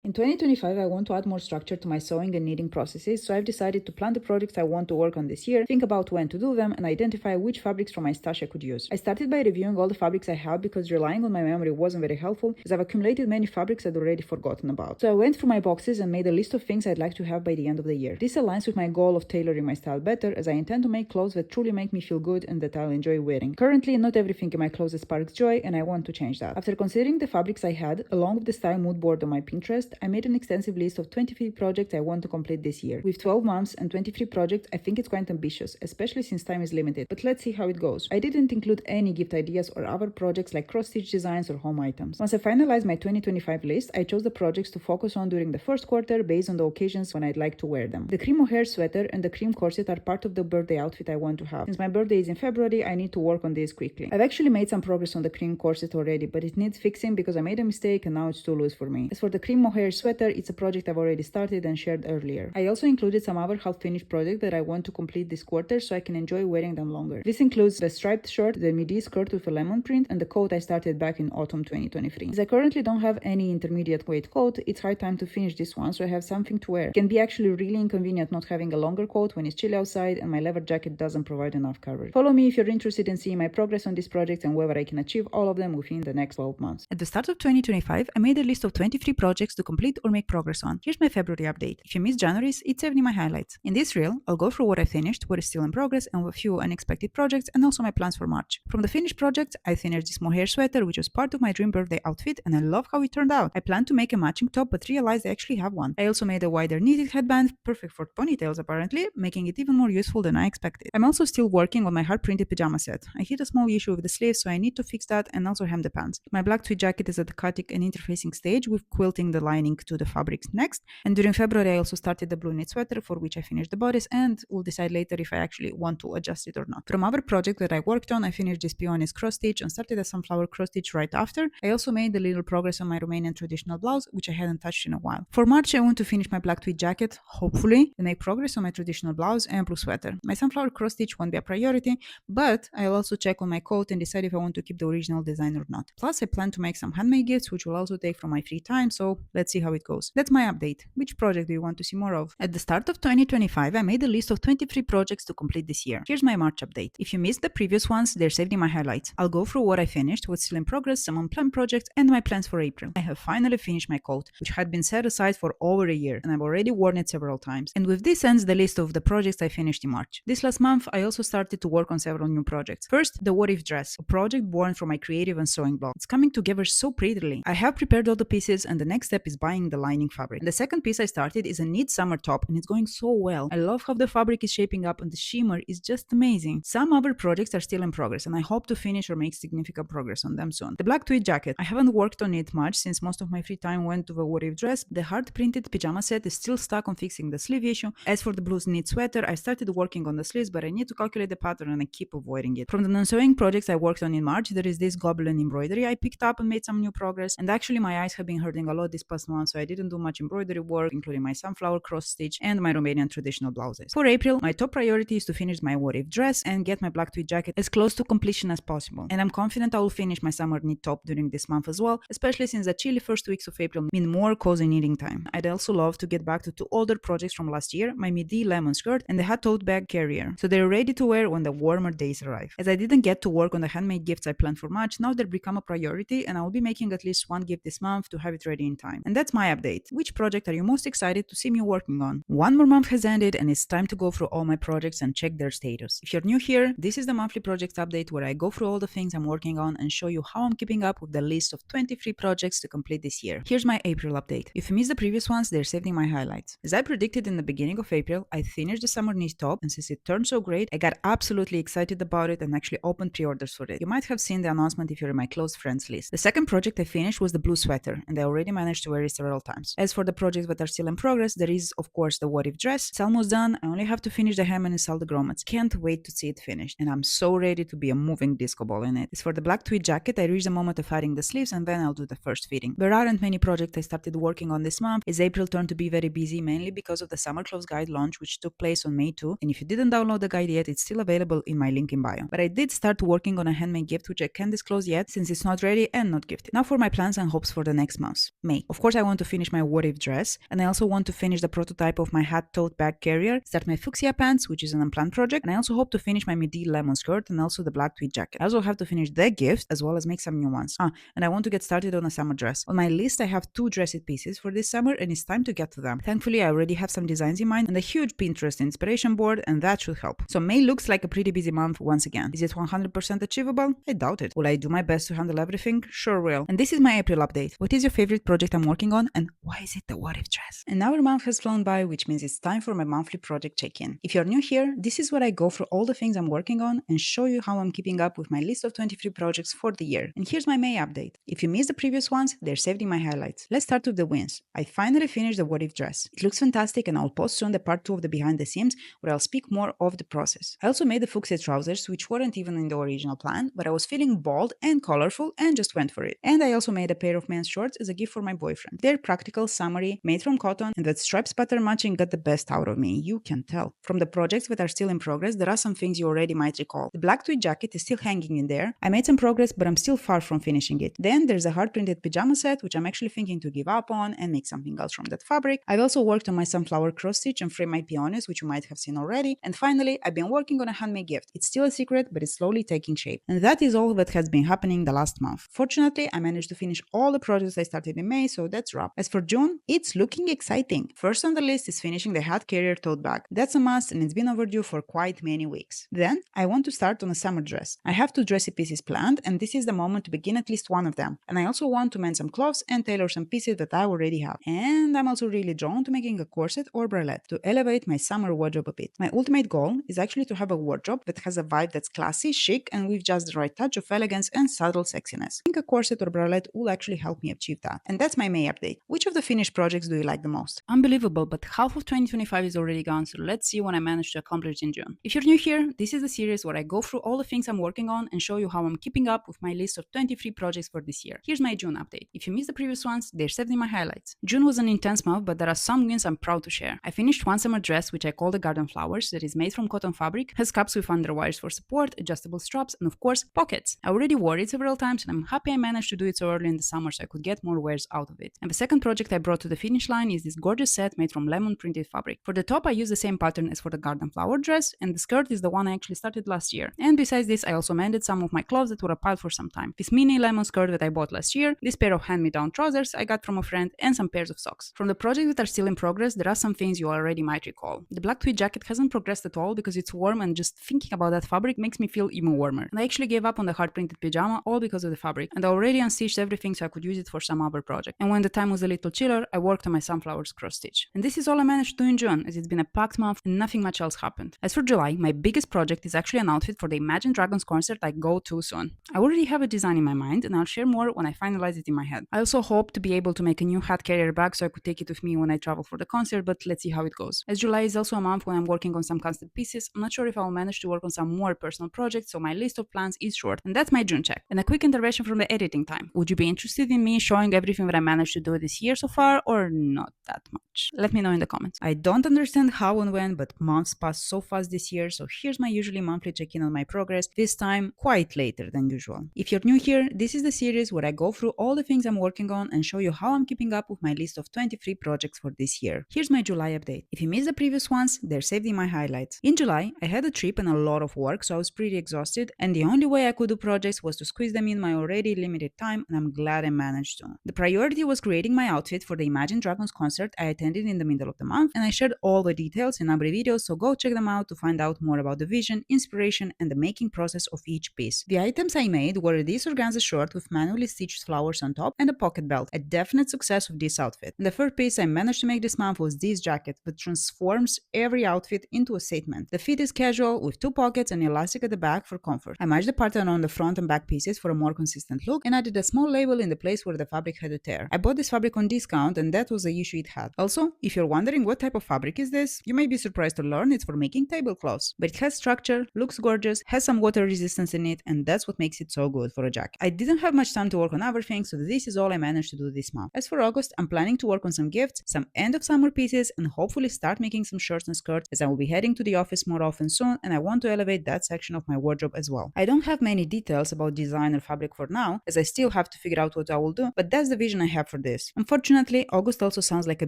In 2025, I want to add more structure to my sewing and knitting processes, so I've decided to plan the projects I want to work on this year, think about when to do them, and identify which fabrics from my stash I could use. I started by reviewing all the fabrics I have because relying on my memory wasn't very helpful, as I've accumulated many fabrics I'd already forgotten about. So I went through my boxes and made a list of things I'd like to have by the end of the year. This aligns with my goal of tailoring my style better, as I intend to make clothes that truly make me feel good and that I'll enjoy wearing. Currently, not everything in my closet sparks joy, and I want to change that. After considering the fabrics I had, along with the style mood board on my Pinterest, I made an extensive list of 23 projects I want to complete this year. With 12 months and 23 projects, I think it's quite ambitious, especially since time is limited, but let's see how it goes. I didn't include any gift ideas or other projects like cross-stitch designs or home items. Once I finalized my 2025 list, I chose the projects to focus on during the first quarter based on the occasions when I'd like to wear them. The cream mohair sweater and the cream corset are part of the birthday outfit I want to have. Since my birthday is in February, I need to work on this quickly. I've actually made some progress on the cream corset already, but it needs fixing because I made a mistake and now it's too loose for me. As for the cream mohair sweater, it's a project I've already started and shared earlier. I also included some other half-finished projects that I want to complete this quarter so I can enjoy wearing them longer. This includes the striped shirt, the midi skirt with a lemon print, and the coat I started back in autumn 2023. As I currently don't have any intermediate weight coat, it's high time to finish this one so I have something to wear. It can be actually really inconvenient not having a longer coat when it's chilly outside and my leather jacket doesn't provide enough coverage. Follow me if you're interested in seeing my progress on this project and whether I can achieve all of them within the next 12 months. At the start of 2025, I made a list of 23 projects to complete or make progress on. Here's my February update. If you missed January's, it's saved in my highlights. In this reel, I'll go through what I finished, what is still in progress, and a few unexpected projects, and also my plans for March. From the finished projects, I finished this mohair sweater, which was part of my dream birthday outfit, and I love how it turned out. I planned to make a matching top, but realized I actually have one. I also made a wider knitted headband, perfect for ponytails apparently, making it even more useful than I expected. I'm also still working on my heart-printed pajama set. I hit a small issue with the sleeves, so I need to fix that and also hem the pants. My black tweed jacket is at the cutting and interfacing stage, with quilting the lining to the fabrics next, and during February I also started the blue knit sweater, for which I finished the bodice, and will decide later if I actually want to adjust it or not. From other projects that I worked on, I finished this peony's cross stitch and started a sunflower cross stitch right after. I also made a little progress on my Romanian traditional blouse, which I hadn't touched in a while. For March, I want to finish my black tweed jacket, hopefully, and make progress on my traditional blouse and blue sweater. My sunflower cross stitch won't be a priority, but I'll also check on my coat and decide if I want to keep the original design or not. Plus, I plan to make some handmade gifts, which will also take from my free time, so let's see how it goes. That's my update. Which project do you want to see more of? At the start of 2025, I made a list of 23 projects to complete this year. Here's my March update. If you missed the previous ones, they're saved in my highlights. I'll go through what I finished, what's still in progress, some unplanned projects, and my plans for April. I have finally finished my coat, which had been set aside for over a year, and I've already worn it several times. And with this ends the list of the projects I finished in March. This last month, I also started to work on several new projects. First, the What If dress, a project born from my creative and sewing blog. It's coming together so prettily. I have prepared all the pieces, and the next step is buying the lining fabric. And the second piece I started is a knit summer top, and it's going so well. I love how the fabric is shaping up, and the shimmer is just amazing. Some other projects are still in progress, and I hope to finish or make significant progress on them soon. The black tweed jacket. I haven't worked on it much since most of my free time went to the What If dress. The hard printed pajama set is still stuck on fixing the sleeve issue. As for the blue knit sweater, I started working on the sleeves, but I need to calculate the pattern and I keep avoiding it. From the non-sewing projects I worked on in March, there is this goblin embroidery I picked up and made some new progress. And actually my eyes have been hurting a lot this past month, so I didn't do much embroidery work, including my sunflower cross stitch and my Romanian traditional blouses. For April, my top priority is to finish my What If dress and get my black tweed jacket as close to completion as possible. And I'm confident I will finish my summer knit top during this month as well, especially since the chilly first weeks of April mean more cozy knitting time. I'd also love to get back to two older projects from last year, my midi lemon skirt and the hat tote bag carrier, so they're ready to wear when the warmer days arrive. As I didn't get to work on the handmade gifts I planned for March, now they've become a priority, and I will be making at least one gift this month to have it ready in time. And that's my update. Which project are you most excited to see me working on? One more month has ended, and it's time to go through all my projects and check their status. If you're new here, this is the monthly project update where I go through all the things I'm working on and show you how I'm keeping up with the list of 23 projects to complete this year. Here's my April update. If you missed the previous ones, they're saved in my highlights. As I predicted in the beginning of April, I finished the summer knit top, and since it turned so great, I got absolutely excited about it and actually opened pre-orders for it. You might have seen the announcement if you're in my close friends list. The second project I finished was the blue sweater, and I already managed to wear it several times. As for the projects that are still in progress, there is of course the What If dress. It's almost done. I only have to finish the hem and install the grommets. Can't wait to see it finished, and I'm so ready to be a moving disco ball in it. As for the black tweed jacket, I reached the moment of adding the sleeves, and then I'll do the first fitting. There aren't many projects I started working on this month, as April turned to be very busy, mainly because of the summer clothes guide launch, which took place on May 2, and if you didn't download the guide yet, it's still available in my link in bio. But I did start working on a handmade gift, which I can't disclose yet since it's not ready and not gifted. Now for my plans and hopes for the next month. May. Of course, course, I want to finish my what if dress, and I also want to finish the prototype of my hat tote bag carrier, start my fuchsia pants, which is an unplanned project, and I also hope to finish my midi lemon skirt and also the black tweed jacket. I also have to finish the gift as well as make some new ones. And I want to get started on a summer dress. On my list, I have 2 dressed pieces for this summer, and it's time to get to them. Thankfully, I already have some designs in mind and a huge Pinterest inspiration board, and that should help. So May looks like a pretty busy month once again. Is it 100% achievable? I doubt it. Will I do my best to handle everything? Sure will. And this is my April update. What is your favorite project I'm working on, and why is it the what if dress? And our month has flown by, which means it's time for my monthly project check-in. If you're new here, this is where I go through all the things I'm working on and show you how I'm keeping up with my list of 23 projects for the year. And here's my May update. If you missed the previous ones, they're saved in my highlights. Let's start with the wins. I finally finished the what if dress. It looks fantastic, and I'll post soon the part 2 of the behind the scenes where I'll speak more of the process. I also made the fuchsia trousers, which weren't even in the original plan, but I was feeling bold and colorful and just went for it. And I also made a pair of men's shorts as a gift for my boyfriend. They're practical, summery, made from cotton, and that stripes pattern matching got the best out of me, you can tell. From the projects that are still in progress, there are some things you already might recall. The black tweed jacket is still hanging in there. I made some progress, but I'm still far from finishing it. Then there's a hard printed pajama set, which I'm actually thinking to give up on and make something else from that fabric. I've also worked on my sunflower cross stitch and frame my peonies, which you might have seen already. And finally, I've been working on a handmade gift. It's still a secret, but it's slowly taking shape. And that is all that has been happening the last month. Fortunately, I managed to finish all the projects I started in May, so that's wrap. As for June, it's looking exciting. First on the list is finishing the hat carrier tote bag. That's a must, and it's been overdue for quite many weeks. Then, I want to start on a summer dress. I have 2 dressy pieces planned, and this is the moment to begin at least one of them. And I also want to mend some cloths and tailor some pieces that I already have. And I'm also really drawn to making a corset or bralette to elevate my summer wardrobe a bit. My ultimate goal is actually to have a wardrobe that has a vibe that's classy, chic, and with just the right touch of elegance and subtle sexiness. I think a corset or bralette will actually help me achieve that. And that's my May update. Which of the finished projects do you like the most? Unbelievable, but half of 2025 is already gone, so let's see what I managed to accomplish in June. If you're new here, this is the series where I go through all the things I'm working on and show you how I'm keeping up with my list of 23 projects for this year. Here's my June update. If you missed the previous ones, they're saved in my highlights. June was an intense month, but there are some wins I'm proud to share. I finished one summer dress, which I call the Garden Flowers, that is made from cotton fabric, has cups with underwires for support, adjustable straps, and of course, pockets. I already wore it several times, and I'm happy I managed to do it so early in the summer so I could get more wears out of it. And the second project I brought to the finish line is this gorgeous set made from lemon printed fabric. For the top, I used the same pattern as for the Garden Flower dress, and the skirt is the one I actually started last year. And besides this, I also mended some of my clothes that were a pile for some time. This mini lemon skirt that I bought last year, this pair of hand-me-down trousers I got from a friend, and some pairs of socks. From the projects that are still in progress, there are some things you already might recall. The black tweed jacket hasn't progressed at all because it's warm, and just thinking about that fabric makes me feel even warmer. And I actually gave up on the hard printed pajama all because of the fabric, and I already unstitched everything so I could use it for some other project. And when the time was a little chiller, I worked on my sunflowers cross stitch. And this is all I managed to do in June, as it's been a packed month and nothing much else happened. As for July, my biggest project is actually an outfit for the Imagine Dragons concert I go to soon. I already have a design in my mind, and I'll share more when I finalize it in my head. I also hope to be able to make a new hat carrier bag so I could take it with me when I travel for the concert, but let's see how it goes. As July is also a month when I'm working on some custom pieces, I'm not sure if I'll manage to work on some more personal projects, so my list of plans is short. And that's my June check. And a quick intervention from the editing time. Would you be interested in me showing everything that I managed to do this year so far, or not that much? Let me know in the comments. I don't understand how and when, but months passed so fast this year, so here's my usually monthly check-in on my progress, this time quite later than usual. If you're new here, this is the series where I go through all the things I'm working on and show you how I'm keeping up with my list of 23 projects for this year. Here's my July update. If you missed the previous ones, they're saved in my highlights. In July, I had a trip and a lot of work, so I was pretty exhausted, and the only way I could do projects was to squeeze them in my already limited time, and I'm glad I managed to. The priority was creating my outfit for the Imagine Dragons concert I attended in the middle of the month, and I shared all the details in other videos, so go check them out to find out more about the vision, inspiration, and the making process of each piece. The items I made were this organza short with manually stitched flowers on top and a pocket belt, a definite success of this outfit. And the first piece I managed to make this month was this jacket that transforms every outfit into a statement. The fit is casual with 2 pockets and elastic at the back for comfort. I matched the pattern on the front and back pieces for a more consistent look and added a small label in the place where the fabric had a tear. I bought this fabric on discount, and that was the issue it had. Also, if you're wondering what type of fabric is this, you may be surprised to learn it's for making tablecloths. But it has structure, looks gorgeous, has some water resistance in it, and that's what makes it so good for a jacket. I didn't have much time to work on other things, so this is all I managed to do this month. As for August, I'm planning to work on some gifts, some end of summer pieces, and hopefully start making some shirts and skirts, as I will be heading to the office more often soon, and I want to elevate that section of my wardrobe as well. I don't have many details about design or fabric for now, as I still have to figure out what I will do, but that's the vision I have for for this. Unfortunately, August also sounds like a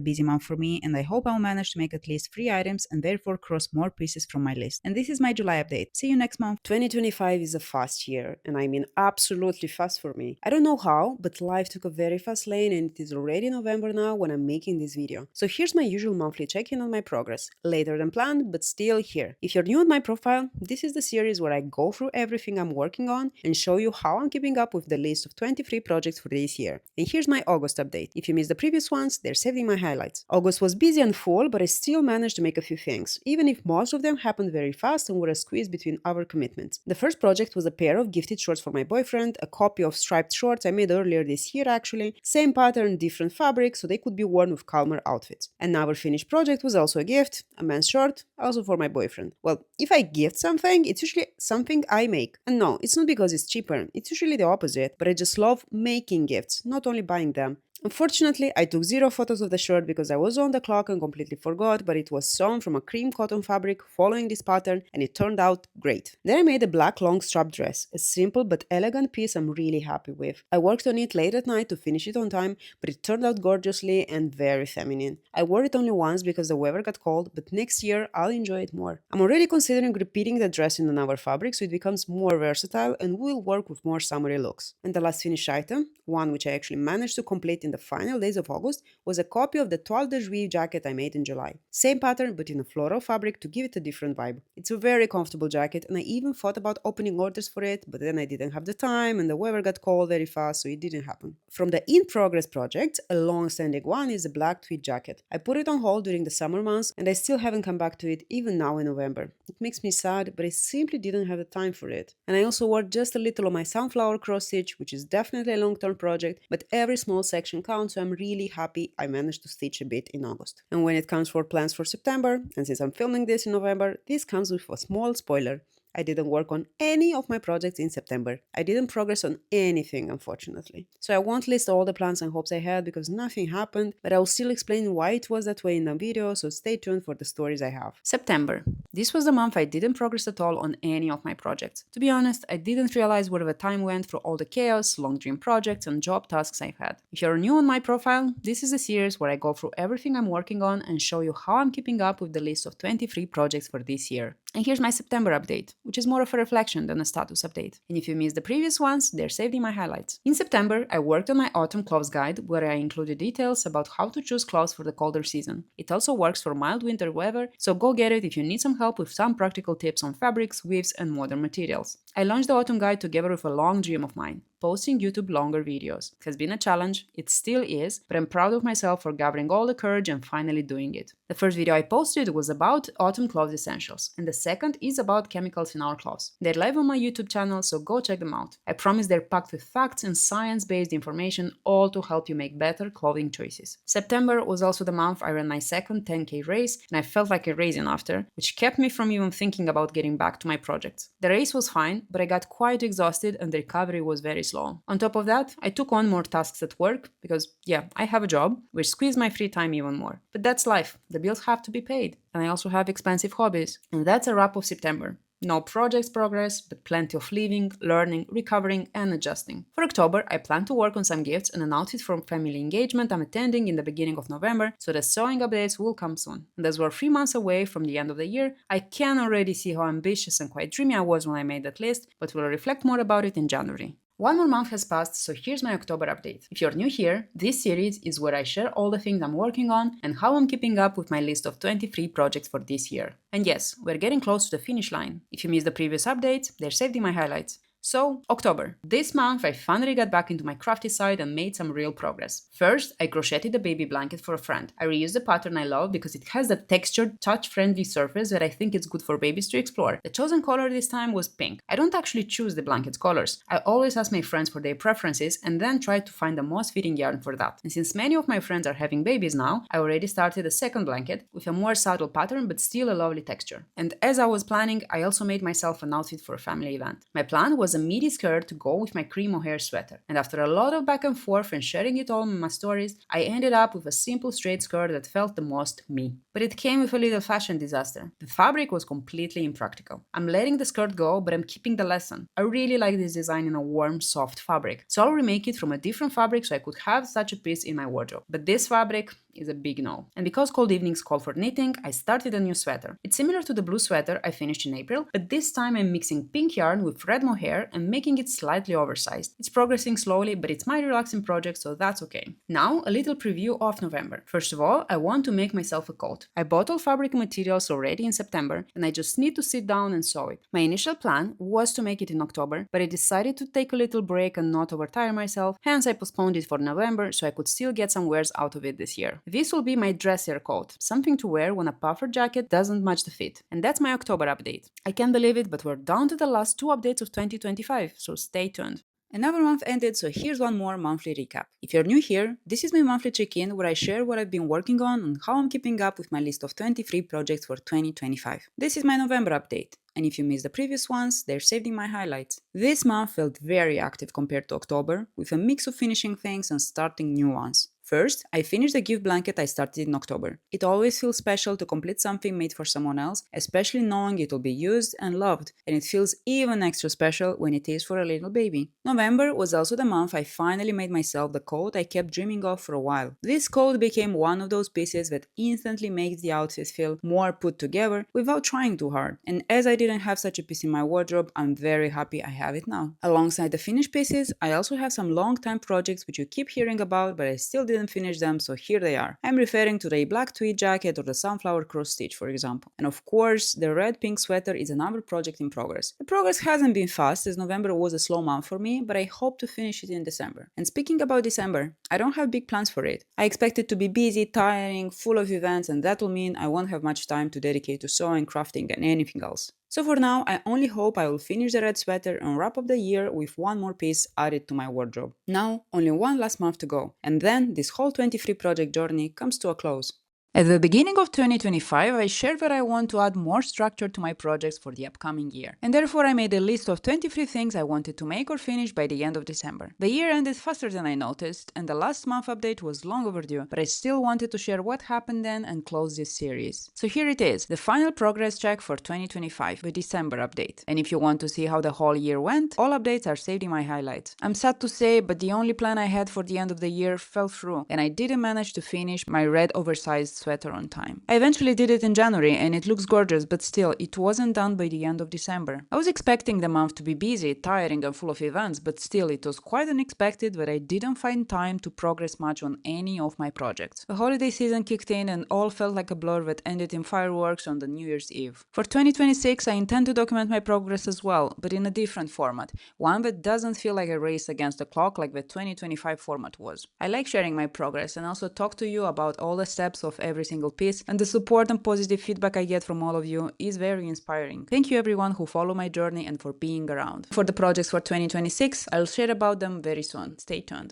busy month for me, and I hope I'll manage to make at least 3 items and therefore cross more pieces from my list. And this is my July update. See you next month. 2025 is a fast year, and I mean absolutely fast for me. I don't know how, but life took a very fast lane and it is already November now when I'm making this video. So here's my usual monthly check-in on my progress. Later than planned, but still here. If you're new on my profile, this is the series where I go through everything I'm working on and show you how I'm keeping up with the list of 23 projects for this year. And here's my August update. If you missed the previous ones, they're saved in my highlights. August was busy and full, but I still managed to make a few things, even if most of them happened very fast and were a squeeze between our commitments. The first project was a pair of gifted shorts for my boyfriend, a copy of striped shorts I made earlier this year actually, same pattern, different fabric, so they could be worn with calmer outfits. And our finished project was also a gift, a men's short, also for my boyfriend. Well, if I gift something, it's usually something I make. And no, it's not because it's cheaper, it's usually the opposite, but I just love making gifts, not only buying them. Unfortunately, I took 0 photos of the shirt because I was on the clock and completely forgot, but it was sewn from a cream cotton fabric following this pattern and it turned out great. Then I made a black long strap dress, a simple but elegant piece I'm really happy with. I worked on it late at night to finish it on time, but it turned out gorgeously and very feminine. I wore it only once because the weather got cold, but next year I'll enjoy it more. I'm already considering repeating the dress in another fabric so it becomes more versatile and will work with more summery looks. And the last finished item, one which I actually managed to complete in the final days of August, was a copy of the Toile de Jouy jacket I made in July. Same pattern but in a floral fabric to give it a different vibe. It's a very comfortable jacket and I even thought about opening orders for it, but then I didn't have the time and the weather got cold very fast, so it didn't happen. From the in-progress project, a long-standing one is a black tweed jacket. I put it on hold during the summer months and I still haven't come back to it even now in November. It makes me sad, but I simply didn't have the time for it. And I also wore just a little of my sunflower cross stitch, which is definitely a long-term project, but every small section counts, so I'm really happy I managed to stitch a bit in August. And when it comes for plans for September, and since I'm filming this in November, this comes with a small spoiler. I didn't work on any of my projects in September. I didn't progress on anything, unfortunately. So I won't list all the plans and hopes I had because nothing happened, but I will still explain why it was that way in the video, so stay tuned for the stories I have. September. This was the month I didn't progress at all on any of my projects. To be honest, I didn't realize where the time went through all the chaos, long dream projects, and job tasks I've had. If you're new on my profile, this is a series where I go through everything I'm working on and show you how I'm keeping up with the list of 23 projects for this year. And here's my September update, which is more of a reflection than a status update. And if you missed the previous ones, they're saved in my highlights. In September, I worked on my autumn clothes guide, where I included details about how to choose clothes for the colder season. It also works for mild winter weather, so go get it if you need some help with some practical tips on fabrics, weaves, and modern materials. I launched the autumn guide together with a long dream of mine: posting YouTube longer videos. It has been a challenge, it still is, but I'm proud of myself for gathering all the courage and finally doing it. The first video I posted was about autumn clothes essentials, and the second is about chemicals in our clothes. They're live on my YouTube channel, so go check them out. I promise they're packed with facts and science-based information, all to help you make better clothing choices. September was also the month I ran my second 10K race, and I felt like a raisin after, which kept me from even thinking about getting back to my projects. The race was fine, but I got quite exhausted and the recovery was very slow. On top of that, I took on more tasks at work because, yeah, I have a job, which squeezed my free time even more. But that's life. The bills have to be paid. And I also have expensive hobbies. And that's a wrap of September. No projects progress, but plenty of living, learning, recovering, and adjusting. For October, I plan to work on some gifts and an outfit from family engagement I'm attending in the beginning of November, so the sewing updates will come soon. And as we're 3 months away from the end of the year, I can already see how ambitious and quite dreamy I was when I made that list, but we'll reflect more about it in January. One more month has passed, so here's my October update. If you're new here, this series is where I share all the things I'm working on and how I'm keeping up with my list of 23 projects for this year. And yes, we're getting close to the finish line. If you missed the previous updates, they're saved in my highlights. So, October. This month I finally got back into my crafty side and made some real progress. First, I crocheted a baby blanket for a friend. I reused the pattern I love because it has that textured, touch-friendly surface that I think is good for babies to explore. The chosen color this time was pink. I don't actually choose the blanket's colors. I always ask my friends for their preferences and then try to find the most fitting yarn for that. And since many of my friends are having babies now, I already started a second blanket with a more subtle pattern but still a lovely texture. And as I was planning, I also made myself an outfit for a family event. My plan was was a midi skirt to go with my cream mohair sweater. And after a lot of back and forth and sharing it all in my stories, I ended up with a simple straight skirt that felt the most me. But it came with a little fashion disaster. The fabric was completely impractical. I'm letting the skirt go, but I'm keeping the lesson. I really like this design in a warm, soft fabric, so I'll remake it from a different fabric so I could have such a piece in my wardrobe. But this fabric is a big no. And because cold evenings call for knitting, I started a new sweater. It's similar to the blue sweater I finished in April, but this time I'm mixing pink yarn with red mohair and making it slightly oversized. It's progressing slowly, but it's my relaxing project, so that's okay. Now, a little preview of November. First of all, I want to make myself a coat. I bought all fabric materials already in September, and I just need to sit down and sew it. My initial plan was to make it in October, but I decided to take a little break and not overtire myself, hence I postponed it for November so I could still get some wears out of it this year. This will be my dressier coat, something to wear when a puffer jacket doesn't match the fit. And that's my October update. I can't believe it, but we're down to the last 2 updates of 2025, so stay tuned. Another month ended, so here's one more monthly recap. If you're new here, this is my monthly check-in where I share what I've been working on and how I'm keeping up with my list of 23 projects for 2025. This is my November update, and if you missed the previous ones, they're saved in my highlights. This month felt very active compared to October, with a mix of finishing things and starting new ones. First, I finished the gift blanket I started in October. It always feels special to complete something made for someone else, especially knowing it will be used and loved, and it feels even extra special when it is for a little baby. November was also the month I finally made myself the coat I kept dreaming of for a while. This coat became one of those pieces that instantly makes the outfit feel more put together without trying too hard, and as I didn't have such a piece in my wardrobe, I'm very happy I have it now. Alongside the finished pieces, I also have some long-time projects which you keep hearing about, but I still didn't finish them, so here they are. I'm referring to the black tweed jacket or the sunflower cross stitch, for example. And of course, the red-pink sweater is another project in progress. The progress hasn't been fast, as November was a slow month for me, but I hope to finish it in December. And speaking about December, I don't have big plans for it. I expect it to be busy, tiring, full of events, and that will mean I won't have much time to dedicate to sewing, crafting, and anything else. So for now, I only hope I will finish the red sweater and wrap up the year with one more piece added to my wardrobe. Now, only one last month to go, and then this whole 23 project journey comes to a close. At the beginning of 2025, I shared that I want to add more structure to my projects for the upcoming year, and therefore I made a list of 23 things I wanted to make or finish by the end of December. The year ended faster than I noticed, and the last month update was long overdue, but I still wanted to share what happened then and close this series. So here it is, the final progress check for 2025, the December update. And if you want to see how the whole year went, all updates are saved in my highlights. I'm sad to say, but the only plan I had for the end of the year fell through, and I didn't manage to finish my red oversized sweater on time. I eventually did it in January and it looks gorgeous, but still, it wasn't done by the end of December. I was expecting the month to be busy, tiring and full of events, but still, it was quite unexpected that I didn't find time to progress much on any of my projects. The holiday season kicked in and all felt like a blur that ended in fireworks on the New Year's Eve. For 2026, I intend to document my progress as well, but in a different format, one that doesn't feel like a race against the clock like the 2025 format was. I like sharing my progress and also talk to you about all the steps of every single piece, and the support and positive feedback I get from all of you is very inspiring. Thank you everyone who follow my journey and for being around. For the projects for 2026, I'll share about them very soon. Stay tuned.